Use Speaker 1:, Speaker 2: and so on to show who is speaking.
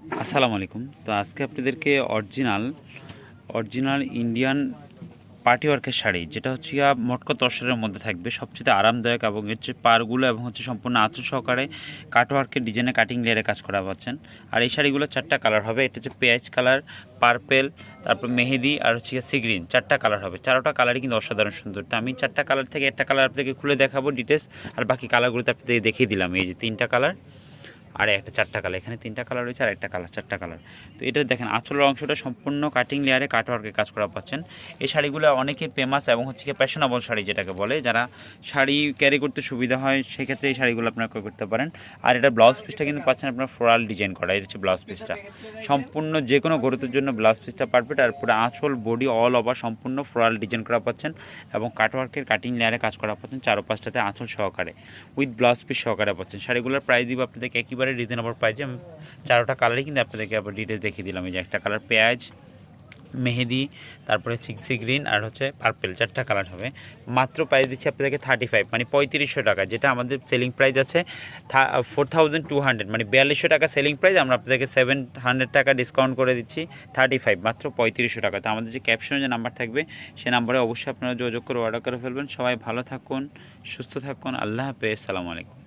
Speaker 1: আসসালামু আলাইকুম। তো আজকে আপনাদেরকে অরিজিনাল ইন্ডিয়ান পার্টি ওয়ার্কের শাড়ি, যেটা হচ্ছে গিয়া মটকা তসরের মধ্যে থাকবে, সবচেয়ে আরামদায়ক এবং হচ্ছে পারগুলো এবং হচ্ছে সম্পূর্ণ আঁচল সহকারে কাটওয়ার্কের ডিজাইনে কাটিং লেয়ারে কাজ করা পাচ্ছেন। আর এই শাড়িগুলো 4টা কালার হবে। এটা হচ্ছে পেঁয়াজ কালার, পার্পেল, তারপর মেহেদি আর হচ্ছে গিয়ে সি গ্রিন। 4টা কালার হবে, 4টা কালারই কিন্তু অসাধারণ সুন্দর। তো আমি 4টা কালার থেকে একটা কালার আপনাকে খুলে দেখাবো ডিটেলস, আর বাকি কালারগুলোতে আপনাদের দেখিয়ে দিলাম। এই যে 3টা কালার আর একটা 4টা কালার, এখানে 3টা কালার রয়েছে আর একটা কালার, 4টা কালার। তো এটা দেখেন আঁচলের অংশটা সম্পূর্ণ কাটিং লেয়ারে কাটওয়ার্কের কাজ করা পাচ্ছেন। এই শাড়িগুলো অনেকে ফেমাস এবং হচ্ছে কি ফ্যাশনেবল শাড়ি যেটাকে বলে, যারা শাড়ি ক্যারি করতে সুবিধা হয় সেক্ষেত্রে এই শাড়িগুলো আপনারা ক্রয় করতে পারেন। আর এটা ব্লাউজ পিসটা কিন্তু পাচ্ছেন আপনার ফ্লোরাল ডিজাইন করা। এটা হচ্ছে ব্লাউজ পিসটা, সম্পূর্ণ যে কোনো গরুতের জন্য ব্লাউজ পিসটা পারফেক্ট। আর পুরো আঁচল বডি অল ওভার সম্পূর্ণ ফ্লোরাল ডিজাইন করা পাচ্ছেন এবং কাটওয়ার্কের কাটিং লেয়ারে কাজ করা পাচ্ছেন, 4-5টাতে আঁচল সহকারে উইথ ব্লাউজ পিস সহকারে পাচ্ছেন। শাড়িগুলোর প্রাইস দিব আপনাদেরকে একেবারে রিজনেবল প্রাইসে। আমি 4টা কালারই কিন্তু আপনাদেরকে আবার ডিটেলস দেখিয়ে দিলাম। এই যে একটা কালার পেঁয়াজ, মেহেদি, তারপরে সি গ্রিন আর হচ্ছে পার্পেল, 4টা কালার হবে। মাত্র প্রাইস দিচ্ছি আপনাদেরকে 35, মানে 3500 টাকা, যেটা আমাদের সেলিং প্রাইস আছে 4200, মানে 4200 টাকা সেলিং প্রাইস। আমরা আপনাদেরকে 700 টাকা ডিসকাউন্ট করে দিচ্ছি 35, মাত্র 3500 টাকা। তো আমাদের যে ক্যাপশনে যে নাম্বার থাকবে সে নাম্বারে অবশ্যই আপনারা যোগাযোগ করে অর্ডার করে ফেলবেন। সবাই ভালো থাকুন, সুস্থ থাকুন, আল্লাহ হাফেজ, আসসালামু আলাইকুম।